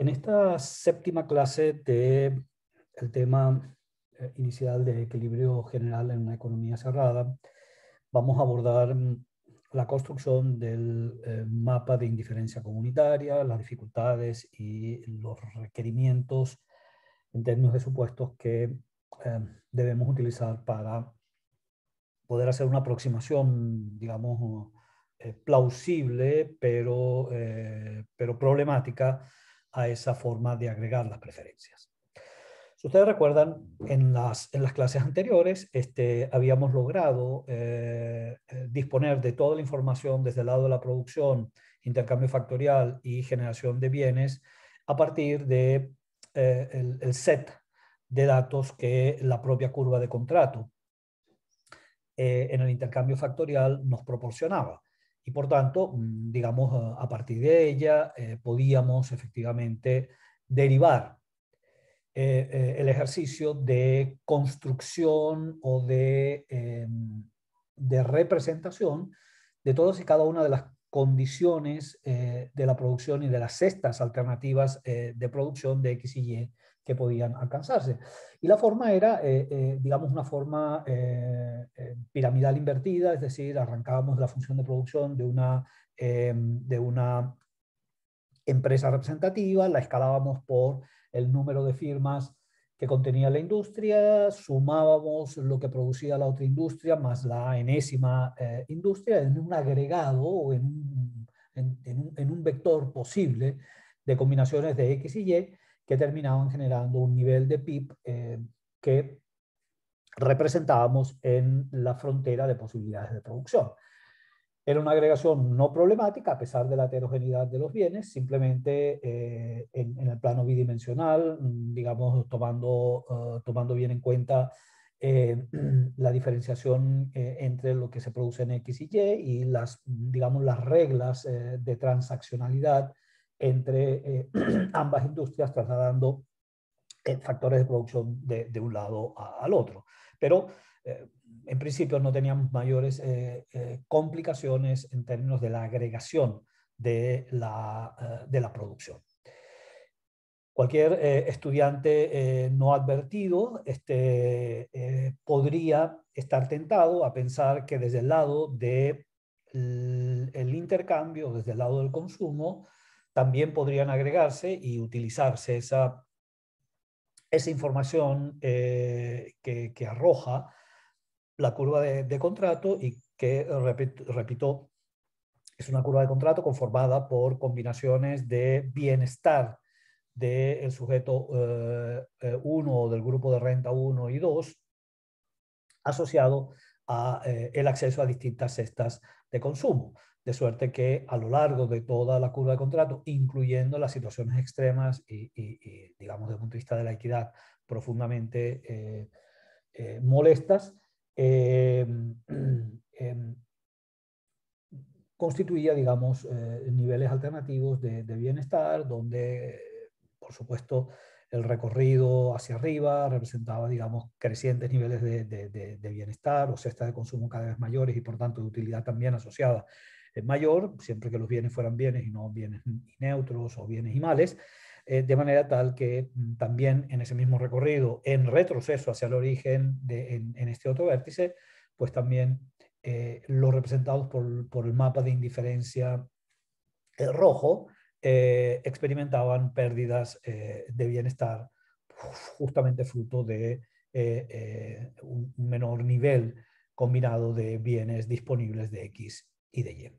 En esta séptima clase del tema inicial de equilibrio general en una economía cerrada, vamos a abordar la construcción del mapa de indiferencia comunitaria, las dificultades y los requerimientos en términos de supuestos que debemos utilizar para poder hacer una aproximación, digamos, plausible, pero problemática a esa forma de agregar las preferencias. Si ustedes recuerdan, en las clases anteriores habíamos logrado disponer de toda la información desde el lado de la producción, intercambio factorial y generación de bienes a partir de el set de datos que la propia curva de contrato en el intercambio factorial nos proporcionaba. Y por tanto, digamos, a partir de ella podíamos efectivamente derivar el ejercicio de construcción o de representación de todas y cada una de las condiciones de la producción y de las cestas alternativas de producción de X y Y que podían alcanzarse. Y la forma era, digamos, una forma piramidal invertida, es decir, arrancábamos de la función de producción de una empresa representativa, la escalábamos por el número de firmas que contenía la industria, sumábamos lo que producía la otra industria más la enésima industria en un agregado o en un vector posible de combinaciones de X y Y que terminaban generando un nivel de PIB que representábamos en la frontera de posibilidades de producción. Era una agregación no problemática a pesar de la heterogeneidad de los bienes, simplemente en el plano bidimensional, digamos, tomando bien en cuenta la diferenciación entre lo que se produce en X y Y y digamos, las reglas de transaccionalidad entre ambas industrias, trasladando factores de producción de un lado al otro. Pero en principio no teníamos mayores complicaciones en términos de la agregación de la producción. Cualquier estudiante no advertido podría estar tentado a pensar que desde el lado del intercambio, desde el lado del consumo, también podrían agregarse y utilizarse esa información que arroja la curva de contrato y que, repito, es una curva de contrato conformada por combinaciones de bienestar del sujeto 1 o del grupo de renta 1 y 2 asociado a el acceso a distintas cestas de consumo. De suerte que a lo largo de toda la curva de contrato, incluyendo las situaciones extremas y digamos, desde el punto de vista de la equidad, profundamente molestas, constituía, digamos, niveles alternativos de bienestar, donde, por supuesto, el recorrido hacia arriba representaba, digamos, crecientes niveles de bienestar o cestas de consumo cada vez mayores y, por tanto, de utilidad también asociada mayor, siempre que los bienes fueran bienes y no bienes neutros o bienes y males, de manera tal que también en ese mismo recorrido, en retroceso hacia el origen en este otro vértice, pues también los representados por el mapa de indiferencia rojo experimentaban pérdidas de bienestar justamente fruto de un menor nivel combinado de bienes disponibles de X y de Y.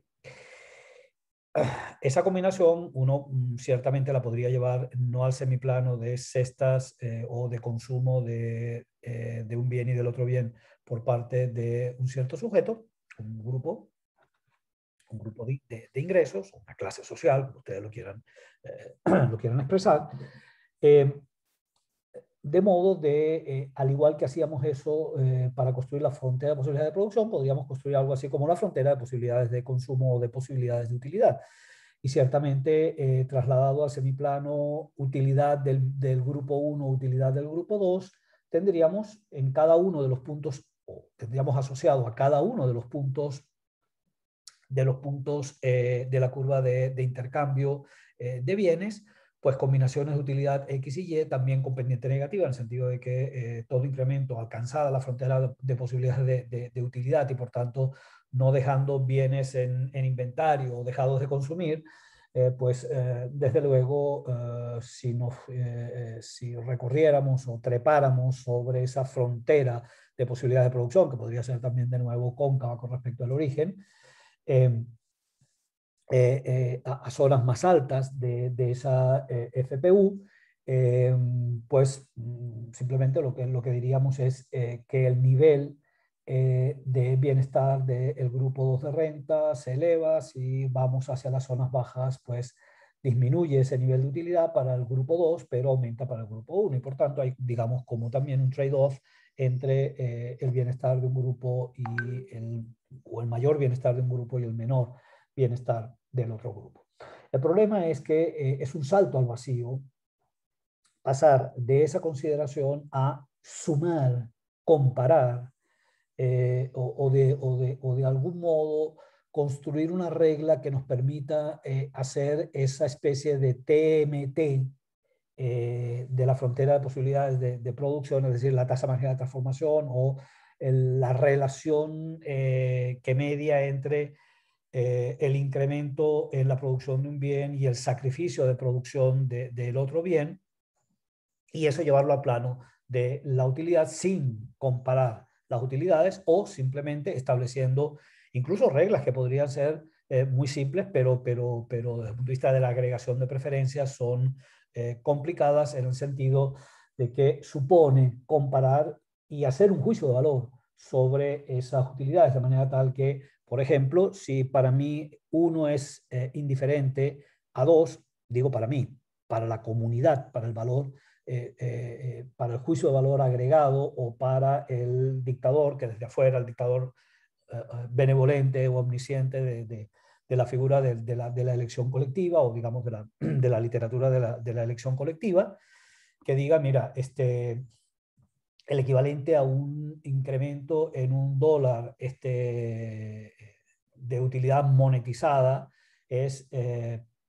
Esa combinación uno ciertamente la podría llevar no al semiplano de cestas o de consumo de un bien y del otro bien por parte de un cierto sujeto, un grupo de ingresos, una clase social, como ustedes lo quieran expresar, de modo de, al igual que hacíamos eso para construir la frontera de posibilidades de producción, podríamos construir algo así como la frontera de posibilidades de consumo o de posibilidades de utilidad. Y ciertamente trasladado al semiplano utilidad del grupo 1, utilidad del grupo 2, tendríamos en cada uno de los puntos, o tendríamos asociado a cada uno de los puntos de la curva de intercambio de bienes, pues combinaciones de utilidad X y Y también con pendiente negativa, en el sentido de que todo incremento alcanzada la frontera de posibilidades de utilidad y por tanto no dejando bienes en inventario o dejados de consumir, pues desde luego si recorriéramos o trepáramos sobre esa frontera de posibilidades de producción, que podría ser también de nuevo cóncava con respecto al origen, eh, a zonas más altas de esa FPU, pues simplemente lo que diríamos es que el nivel de bienestar del grupo 2 de renta se eleva. Si vamos hacia las zonas bajas, pues disminuye ese nivel de utilidad para el grupo 2, pero aumenta para el grupo 1. Y por tanto hay, digamos, como también un trade-off entre el bienestar de un grupo o el mayor bienestar de un grupo y el menor bienestar del otro grupo. El problema es que es un salto al vacío pasar de esa consideración a sumar, comparar o de algún modo construir una regla que nos permita hacer esa especie de TMT de la frontera de posibilidades de producción, es decir, la tasa marginal de transformación o la relación que media entre el incremento en la producción de un bien y el sacrificio de producción del otro bien, y eso llevarlo al plano de la utilidad sin comparar las utilidades o simplemente estableciendo incluso reglas que podrían ser muy simples, pero desde el punto de vista de la agregación de preferencias son complicadas en el sentido de que supone comparar y hacer un juicio de valor sobre esas utilidades, de manera tal que, por ejemplo, si para mí uno es indiferente a dos, digo para mí, para la comunidad, para el valor, para el juicio de valor agregado o para el dictador, que desde afuera, el dictador benevolente o omnisciente de la figura de la elección colectiva o digamos de la literatura de la elección colectiva, que diga, mira, el equivalente a un incremento en un dólar de utilidad monetizada es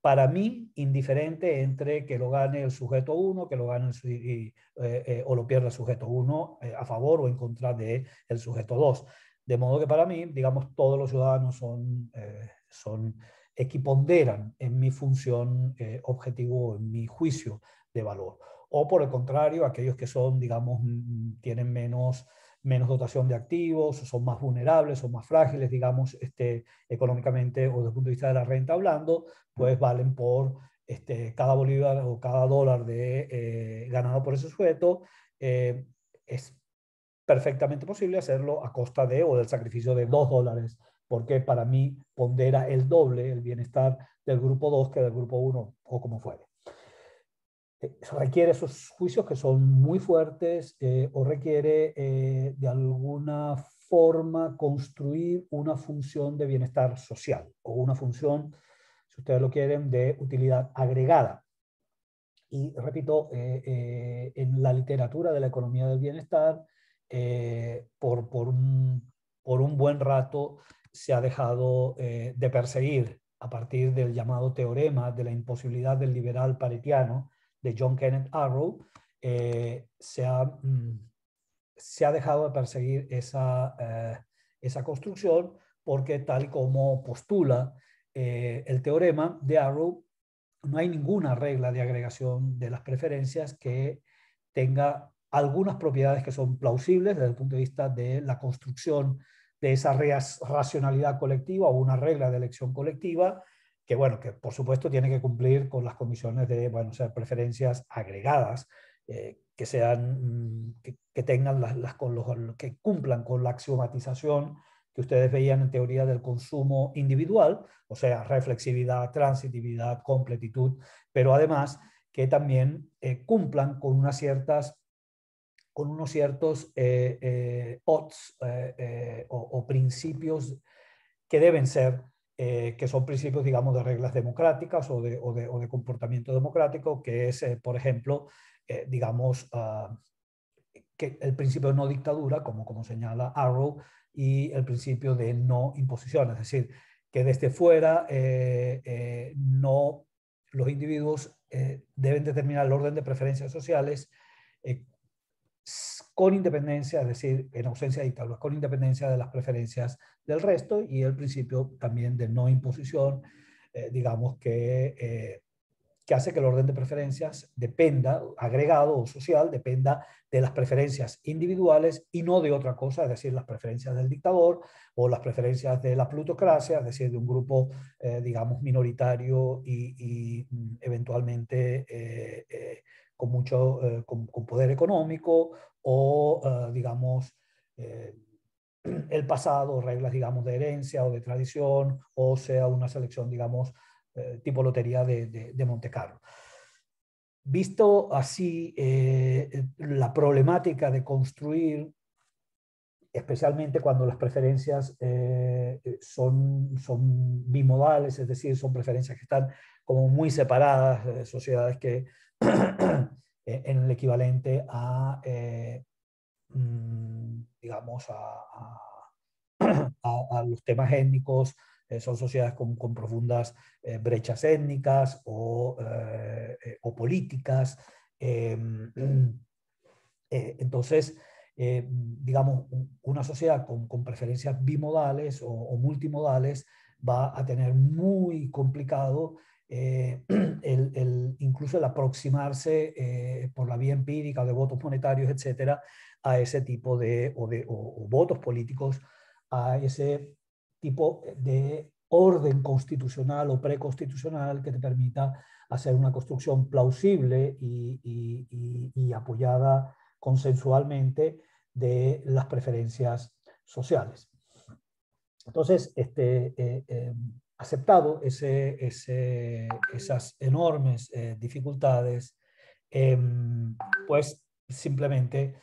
para mí indiferente entre que lo gane el sujeto 1, que lo gane o lo pierda el sujeto 1 a favor o en contra del sujeto 2. De modo que para mí, digamos, todos los ciudadanos equiponderan en mi función objetivo, en mi juicio de valor. O por el contrario, aquellos que son, digamos, tienen menos dotación de activos, son más vulnerables, son más frágiles, digamos, económicamente o desde el punto de vista de la renta hablando, pues valen por cada bolívar o cada dólar ganado por ese sujeto. Es perfectamente posible hacerlo a costa de o del sacrificio de $2, porque para mí pondera el doble el bienestar del grupo 2 que del grupo 1 o como fuere. Requiere esos juicios que son muy fuertes o requiere de alguna forma construir una función de bienestar social o una función, si ustedes lo quieren, de utilidad agregada. Y repito, en la literatura de la economía del bienestar, por un buen rato se ha dejado de perseguir a partir del llamado teorema de la imposibilidad del liberal paretiano de John Kenneth Arrow, se ha dejado de perseguir esa construcción porque tal y como postula el teorema de Arrow, no hay ninguna regla de agregación de las preferencias que tenga algunas propiedades que son plausibles desde el punto de vista de la construcción de esa racionalidad colectiva o una regla de elección colectiva que, bueno, que por supuesto tiene que cumplir con las condiciones de, bueno, ser preferencias agregadas, que sean, que tengan que cumplan con la axiomatización que ustedes veían en teoría del consumo individual, o sea, reflexividad, transitividad, completitud, pero además que también cumplan con unos ciertos odds o principios que deben ser, que son principios, digamos, de reglas democráticas o de comportamiento democrático, que es, por ejemplo, digamos, que el principio de no dictadura, como señala Arrow, y el principio de no imposición, es decir, que desde fuera no, los individuos deben determinar el orden de preferencias sociales con independencia, es decir, en ausencia de dictadura, con independencia de las preferencias del resto, y el principio también de no imposición, digamos que hace que el orden de preferencias dependa, agregado o social, dependa de las preferencias individuales y no de otra cosa, es decir, las preferencias del dictador o las preferencias de la plutocracia, es decir, de un grupo, digamos, minoritario y eventualmente con poder económico o, digamos, el pasado, reglas, digamos, de herencia o de tradición, o sea, una selección, digamos, tipo lotería de Monte Carlo. Visto así, la problemática de construir, especialmente cuando las preferencias son bimodales, es decir, son preferencias que están como muy separadas, sociedades que en el equivalente a, digamos, a los temas étnicos, son sociedades con profundas brechas étnicas o políticas. Entonces, digamos, una sociedad con preferencias bimodales o multimodales va a tener muy complicado incluso el aproximarse por la vía empírica o de votos monetarios, etcétera, a ese tipo o votos políticos, a ese tipo de orden constitucional o preconstitucional que te permita hacer una construcción plausible y apoyada consensualmente de las preferencias sociales. Entonces, aceptado esas enormes dificultades, pues simplemente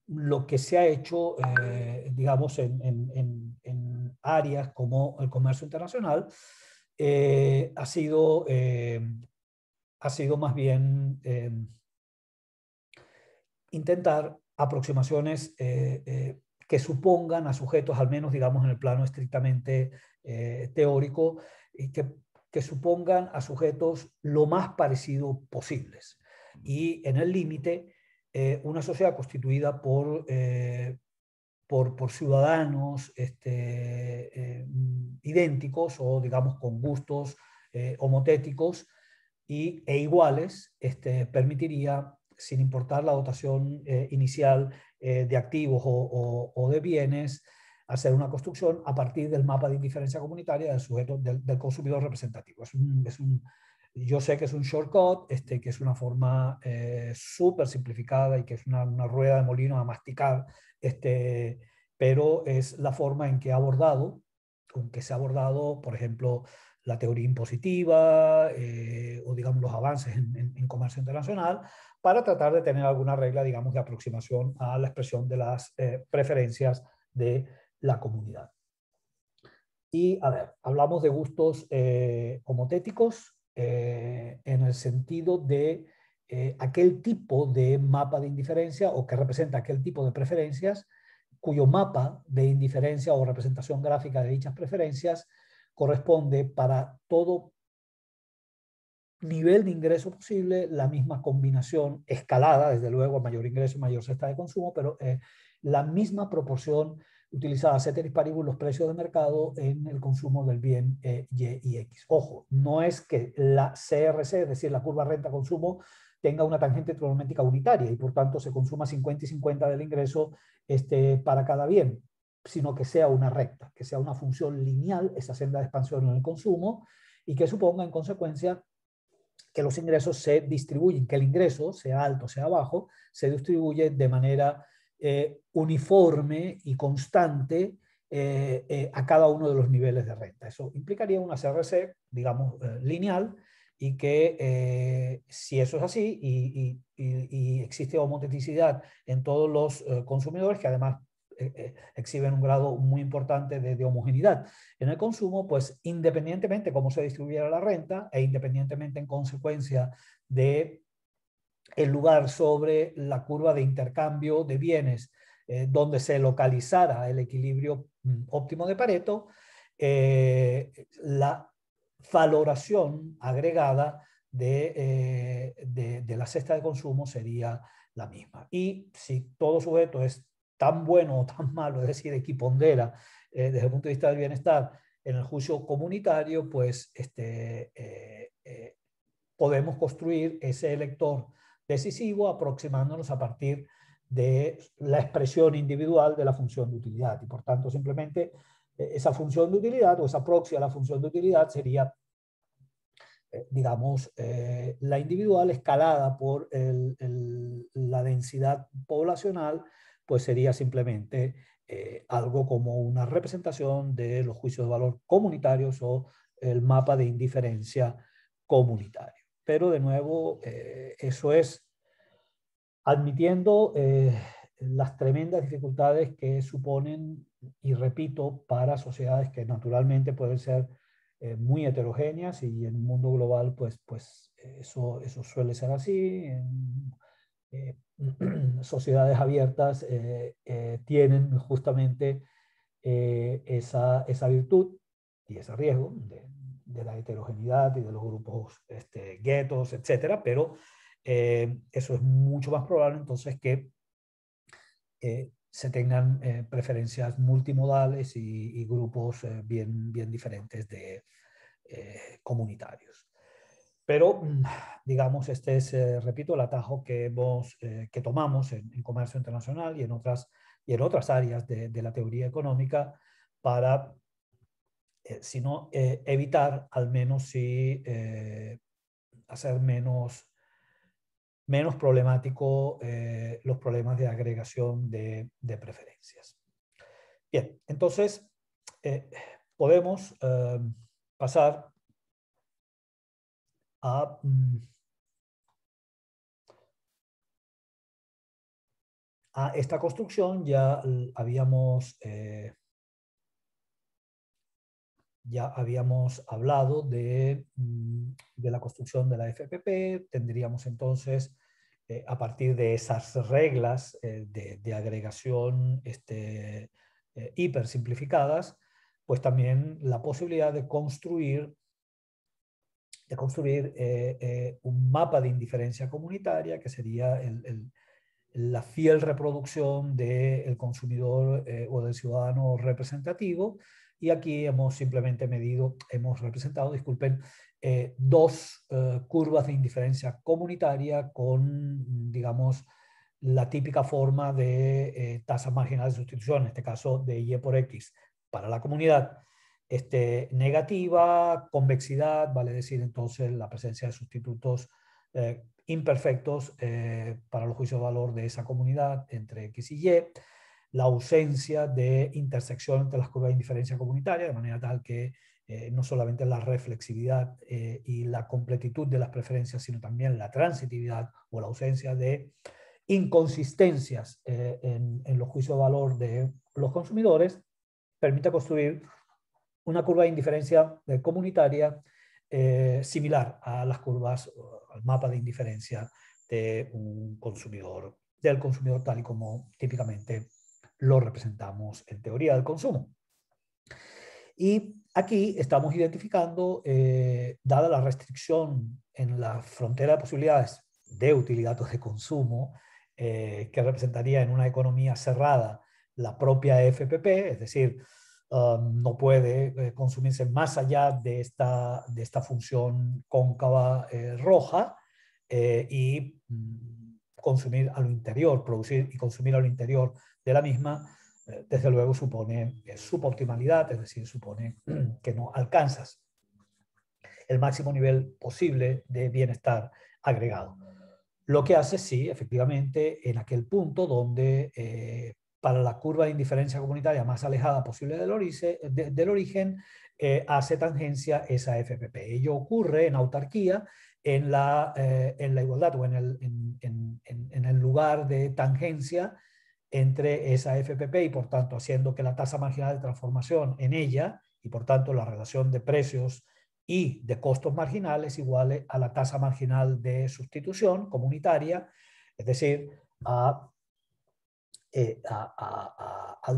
lo que se ha hecho, digamos, en áreas como el comercio internacional, ha sido más bien intentar aproximaciones que supongan a sujetos, al menos digamos en el plano estrictamente teórico, y que supongan a sujetos lo más parecido posibles. Y en el límite, una sociedad constituida por ciudadanos idénticos o digamos con gustos homotéticos e iguales, permitiría, sin importar la dotación inicial de activos o de bienes, hacer una construcción a partir del mapa de indiferencia comunitaria del sujeto del consumidor representativo. Yo sé que es un shortcut, que es una forma súper simplificada y que es una rueda de molino a masticar, pero es la forma en que se ha abordado, por ejemplo, la teoría impositiva o, digamos, los avances en comercio internacional, para tratar de tener alguna regla, digamos, de aproximación a la expresión de las preferencias de la comunidad. Y, a ver, hablamos de gustos homotéticos en el sentido de aquel tipo de mapa de indiferencia o que representa aquel tipo de preferencias cuyo mapa de indiferencia o representación gráfica de dichas preferencias corresponde para todo nivel de ingreso posible la misma combinación escalada, desde luego, mayor ingreso, mayor cesta de consumo, pero la misma proporción utilizada ceteris paribus los precios de mercado en el consumo del bien Y y X. Ojo, no es que la CRC, es decir, la curva renta-consumo, tenga una tangente trigonométrica unitaria y por tanto se consuma 50 y 50 del ingreso para cada bien, sino que sea una recta, que sea una función lineal, esa senda de expansión en el consumo, y que suponga en consecuencia que los ingresos se distribuyen, que el ingreso, sea alto, sea bajo, se distribuye de manera uniforme y constante a cada uno de los niveles de renta. Eso implicaría una CRC, digamos, lineal, y que si eso es así y existe homoteticidad en todos los consumidores, que además exhiben un grado muy importante de homogeneidad en el consumo, pues independientemente cómo se distribuyera la renta e independientemente en consecuencia de el lugar sobre la curva de intercambio de bienes donde se localizara el equilibrio óptimo de Pareto, la valoración agregada de la cesta de consumo sería la misma. Y si todo sujeto es tan bueno o tan malo, es decir, equipondera desde el punto de vista del bienestar en el juicio comunitario, pues podemos construir ese elector decisivo aproximándonos a partir de la expresión individual de la función de utilidad. Y por tanto, simplemente esa función de utilidad o esa proxy a la función de utilidad sería, digamos, la individual escalada por la densidad poblacional, pues sería simplemente algo como una representación de los juicios de valor comunitarios o el mapa de indiferencia comunitario. Pero de nuevo, eso es admitiendo las tremendas dificultades que suponen, y repito, para sociedades que naturalmente pueden ser muy heterogéneas, y en un mundo global pues eso suele ser así. Eh, Sociedades abiertas tienen justamente esa virtud y ese riesgo de la heterogeneidad y de los grupos guetos, etcétera, pero eso es mucho más probable entonces que se tengan preferencias multimodales y grupos bien diferentes de comunitarios. Pero, digamos, este es, repito, el atajo que tomamos en comercio internacional y en otras áreas de la teoría económica para, si no evitar, al menos sí hacer menos problemático los problemas de agregación de preferencias. Bien, entonces podemos pasar a esta construcción. Ya habíamos hablado de la construcción de la FPP. Tendríamos entonces, a partir de esas reglas de agregación hiper simplificadas, pues también la posibilidad de construir un mapa de indiferencia comunitaria, que sería la fiel reproducción del consumidor o del ciudadano representativo. Y aquí hemos simplemente representado, disculpen, dos curvas de indiferencia comunitaria con, digamos, la típica forma de tasa marginal de sustitución, en este caso de Y por X para la comunidad. Negativa, convexidad, vale decir entonces la presencia de sustitutos imperfectos para los juicios de valor de esa comunidad entre X y Y, la ausencia de intersección entre las curvas de indiferencia comunitaria, de manera tal que no solamente la reflexividad y la completitud de las preferencias, sino también la transitividad o la ausencia de inconsistencias en los juicios de valor de los consumidores, permite construir una curva de indiferencia comunitaria similar a las curvas, al mapa de indiferencia de un consumidor, del consumidor tal y como típicamente lo representamos en teoría del consumo. Y aquí estamos identificando, dada la restricción en la frontera de posibilidades de utilidad de consumo, que representaría en una economía cerrada la propia FPP, es decir, no puede consumirse más allá de esta función cóncava roja y consumir a lo interior, producir y consumir a lo interior de la misma, desde luego supone suboptimalidad, es decir, supone que no alcanzas el máximo nivel posible de bienestar agregado. Lo que hace, sí, efectivamente, en aquel punto donde para la curva de indiferencia comunitaria más alejada posible del origen, hace tangencia esa FPP. Ello ocurre en autarquía, en la igualdad o en el lugar de tangencia entre esa FPP y, por tanto, haciendo que la tasa marginal de transformación en ella y, por tanto, la relación de precios y de costos marginales iguales a la tasa marginal de sustitución comunitaria, es decir, al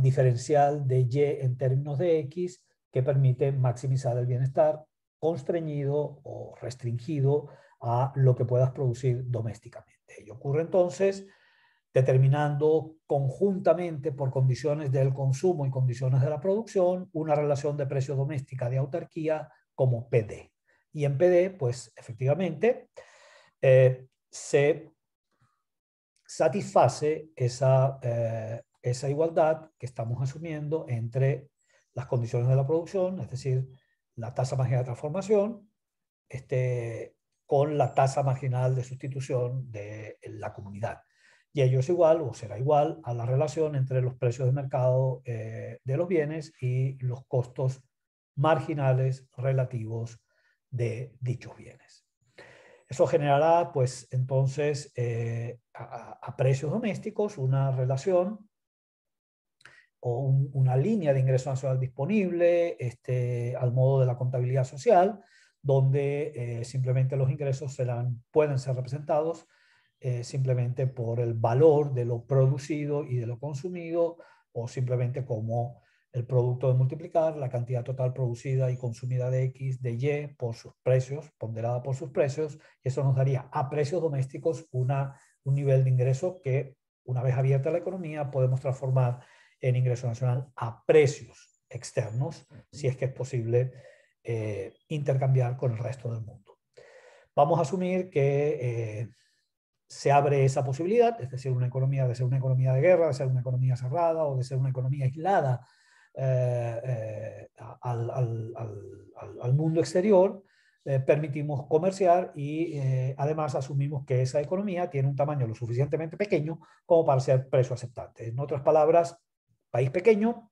diferencial de Y en términos de X, que permite maximizar el bienestar constreñido o restringido a lo que puedas producir domésticamente. Y ocurre entonces determinando conjuntamente por condiciones del consumo y condiciones de la producción una relación de precio doméstica de autarquía como PD. Y en PD, pues efectivamente, se satisface esa igualdad que estamos asumiendo entre las condiciones de la producción, es decir, la tasa marginal de transformación, con la tasa marginal de sustitución de la comunidad. Y ello es igual o será igual a la relación entre los precios de mercado de los bienes y los costos marginales relativos de dichos bienes. Eso generará, pues, entonces, a precios domésticos una relación o una línea de ingreso nacional disponible al modo de la contabilidad social, donde simplemente los ingresos pueden ser representados simplemente por el valor de lo producido y de lo consumido, o simplemente como el producto de multiplicar la cantidad total producida y consumida de X, de Y, por sus precios, ponderada por sus precios, y eso nos daría a precios domésticos un nivel de ingreso que, una vez abierta la economía, podemos transformar en ingreso nacional a precios externos, si es que es posible intercambiar con el resto del mundo. Vamos a asumir que se abre esa posibilidad, es decir, una economía de ser una economía de guerra, de ser una economía cerrada o de ser una economía aislada al mundo exterior. Permitimos comerciar y además asumimos que esa economía tiene un tamaño lo suficientemente pequeño como para ser precio aceptante. En otras palabras, país pequeño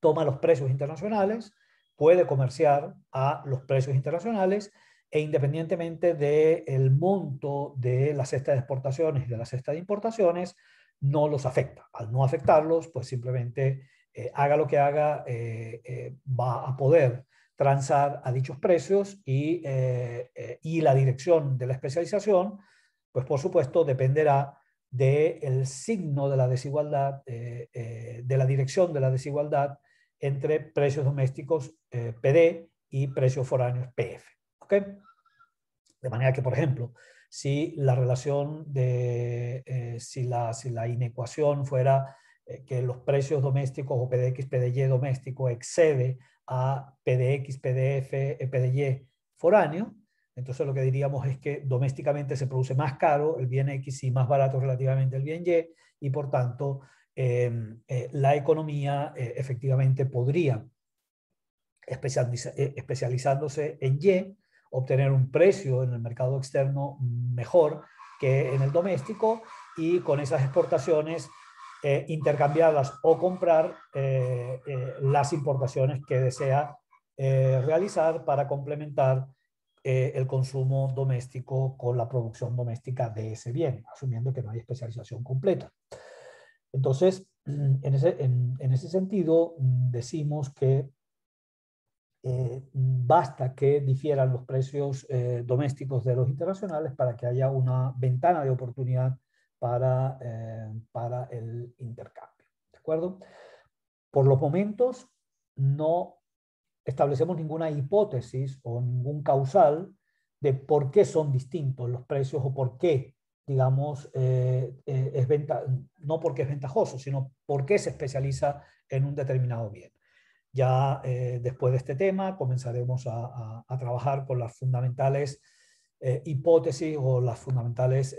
toma los precios internacionales, puede comerciar a los precios internacionales e independientemente del monto de la cesta de exportaciones y de la cesta de importaciones, no los afecta. Al no afectarlos, pues simplemente haga lo que haga, va a poder transar a dichos precios y la dirección de la especialización, pues por supuesto dependerá del signo de la desigualdad, de la dirección de la desigualdad entre precios domésticos PD y precios foráneos PF. ¿Okay? De manera que, por ejemplo, si la relación si la inecuación fuera que los precios domésticos o PDX, PDY doméstico excede a PDX, PDF, PDY foráneo, entonces lo que diríamos es que domésticamente se produce más caro el bien X y más barato relativamente el bien Y, y por tanto la economía efectivamente podría, especializándose en Y, obtener un precio en el mercado externo mejor que en el doméstico y con esas exportaciones intercambiarlas o comprar las importaciones que desea realizar para complementar el consumo doméstico con la producción doméstica de ese bien, asumiendo que no hay especialización completa. Entonces, en ese sentido, decimos que basta que difieran los precios domésticos de los internacionales para que haya una ventana de oportunidad para el intercambio. ¿De acuerdo? Por los momentos no establecemos ninguna hipótesis o ningún causal de por qué son distintos los precios o por qué, digamos, no porque es ventajoso, sino por qué se especializa en un determinado bien. Ya después de este tema comenzaremos a trabajar con las fundamentales hipótesis o las fundamentales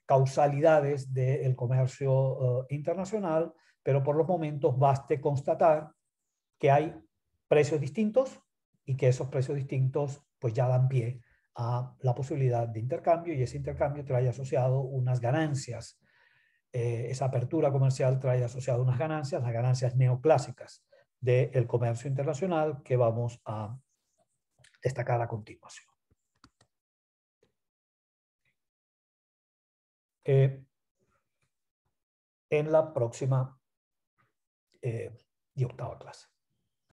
causalidades del comercio internacional, pero por los momentos baste constatar que hay precios distintos y que esos precios distintos pues ya dan pie a la posibilidad de intercambio, y ese intercambio trae asociado unas ganancias. Esa apertura comercial trae asociado unas ganancias, las ganancias neoclásicas del comercio internacional, que vamos a destacar a continuación. En la próxima y octava clase.